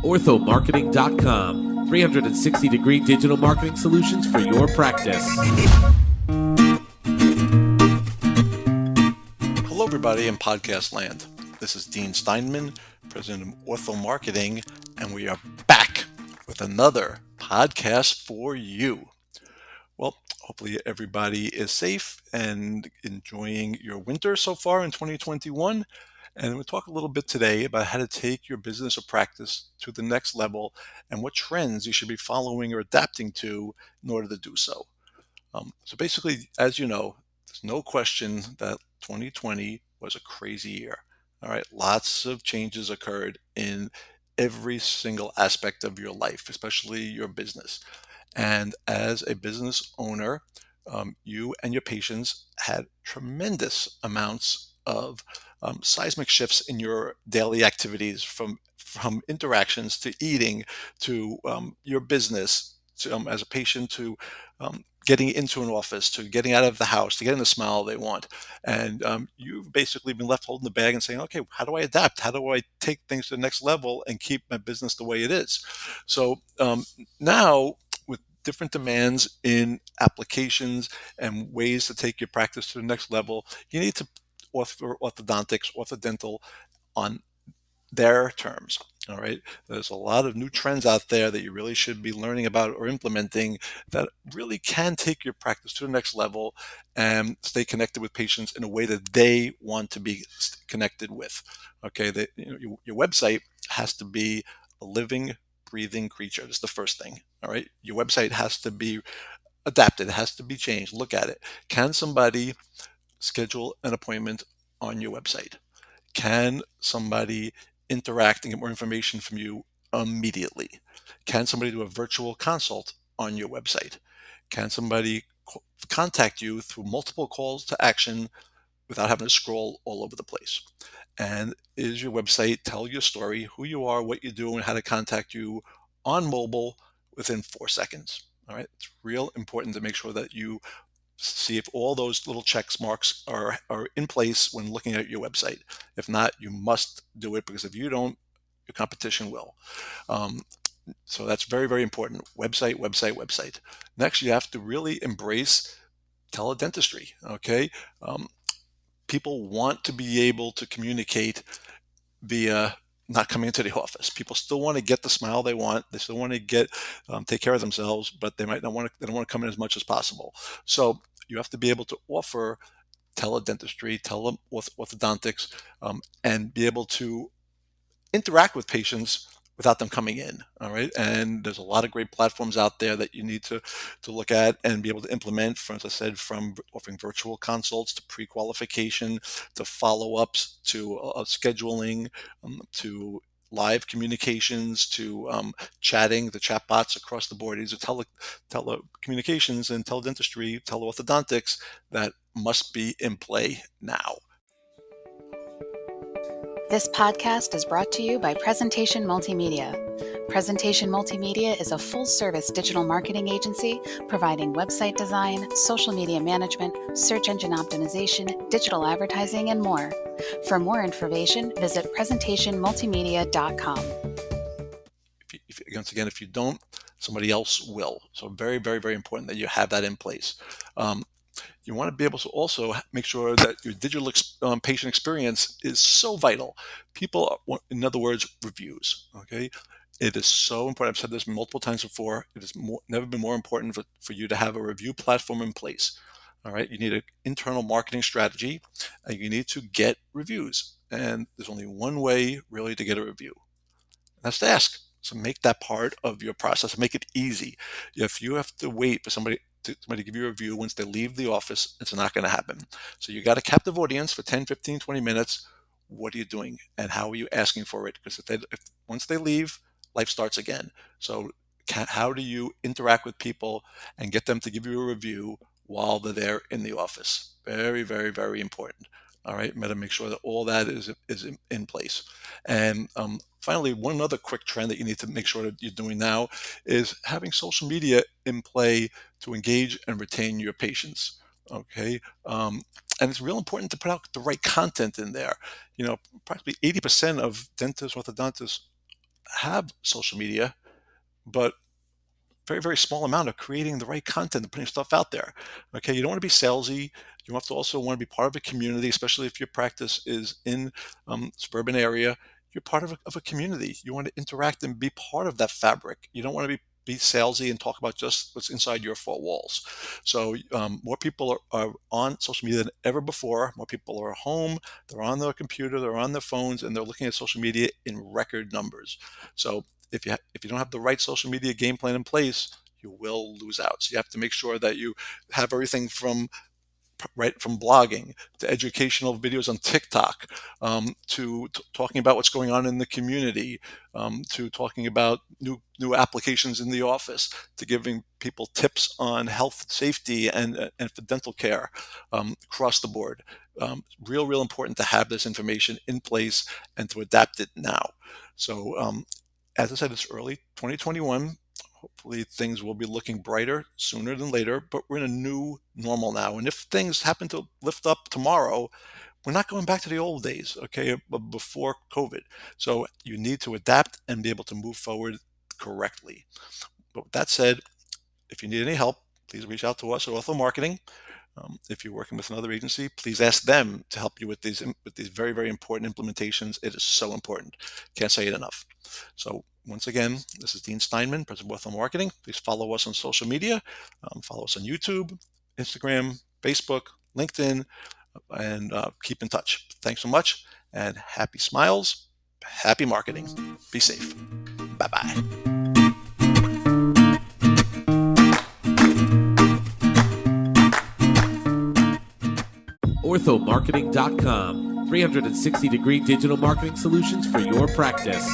orthomarketing.com. 360-degree digital marketing solutions for your practice. Hello, everybody in podcast land. This is Dean Steinman, President of Ortho Marketing, and we are back with another podcast for you. Well, hopefully everybody is safe and enjoying your winter so far in 2021. And we'll talk a little bit today about how to take your business or practice to the next level and what trends you should be following or adapting to in order to do so. So basically, as you know, there's no question that 2020 was a crazy year. All right, lots of changes occurred in every single aspect of your life, especially your business. And as a business owner, you and your patients had tremendous amounts of seismic shifts in your daily activities, from interactions to eating to your business, to, as a patient, to getting into an office, to getting out of the house, to getting the smile they want. And you've basically been left holding the bag and saying, okay, how do I adapt? How do I take things to the next level and keep my business the way it is? So now, with different demands in applications and ways to take your practice to the next level, you need to offer orthodontics, orthodontal on their terms. All right. There's a lot of new trends out there that you really should be learning about or implementing that really can take your practice to the next level and stay connected with patients in a way that they want to be connected with. Okay. Your website has to be a living, breathing creature. That's the first thing. All right. Your website has to be adapted. It has to be changed. Look at it. Can somebody schedule an appointment on your website? Can somebody interact and get more information from you immediately? Can somebody do a virtual consult on your website? Can somebody contact you through multiple calls to action without having to scroll all over the place? And is your website tell your story, who you are, what you do, and how to contact you on mobile within 4 seconds? All right. It's real important to make sure that you see if all those little checks marks are in place when looking at your website. If not, you must do it, because if you don't, your competition will. So that's very, very important. Website. Next, you have to really embrace teledentistry. Okay. People want to be able to communicate via not coming into the office. People still want to get the smile they want. They still want to get take care of themselves, but they might not want to. They don't want to come in as much as possible. So you have to be able to offer teledentistry, orthodontics, and be able to interact with patients without them coming in. All right. And there's a lot of great platforms out there that you need to look at and be able to implement, from, as I said, from offering virtual consults to pre-qualification, to follow-ups, to scheduling, to live communications, to chatting, the chatbots across the board. These are telecommunications and teledentistry, teleorthodontics that must be in play now. This podcast is brought to you by Presentation Multimedia. Presentation Multimedia is a full-service digital marketing agency providing website design, social media management, search engine optimization, digital advertising, and more. For more information, visit presentationmultimedia.com. Once again, if you don't, somebody else will. So very, very, very important that you have that in place. You want to be able to also make sure that your digital patient experience is so vital. People, in other words, reviews. Okay, it is so important. I've said this multiple times before. It has never been more important for you to have a review platform in place. All right, you need an internal marketing strategy, and you need to get reviews. And there's only one way really to get a review. That's to ask. So make that part of your process and make it easy. If you have to wait for somebody to give you a review once they leave the office, it's not going to happen. So you got a captive audience for 10, 15, 20 minutes. What are you doing and how are you asking for it? Because once they leave, life starts again. So how do you interact with people and get them to give you a review while they're there in the office? Very, very, very important. All right, you got to make sure that all that is in place. And finally, one other quick trend that you need to make sure that you're doing now is having social media in play to engage and retain your patients. Okay, and it's real important to put out the right content in there. You know, practically 80% of dentists, orthodontists have social media, but very, very small amount of creating the right content and putting stuff out there. Okay, you don't want to be salesy. You have to also want to be part of a community, especially if your practice is in suburban area. You're part of a community. You want to interact and be part of that fabric. You don't want to be salesy and talk about just what's inside your four walls. So more people are on social media than ever before. More people are home. They're on their computer. They're on their phones, and they're looking at social media in record numbers. So if you don't have the right social media game plan in place, you will lose out. So you have to make sure that you have everything from blogging to educational videos on TikTok, to talking about what's going on in the community, to talking about new applications in the office, to giving people tips on health, safety, and for dental care across the board. Real important to have this information in place and to adapt it now. So as I said, it's early 2021. Hopefully things will be looking brighter sooner than later, but we're in a new normal now. And if things happen to lift up tomorrow, we're not going back to the old days, okay, before COVID. So you need to adapt and be able to move forward correctly. But with that said, if you need any help, please reach out to us at Ortho Marketing. If you're working with another agency, please ask them to help you with these very, very important implementations. It is so important. Can't say it enough. So once again, this is Dean Steinman, President of Ortho Marketing. Please follow us on social media. Follow us on YouTube, Instagram, Facebook, LinkedIn, and keep in touch. Thanks so much, and happy smiles, happy marketing. Be safe. Bye-bye. orthomarketing.com. 360-degree digital marketing solutions for your practice.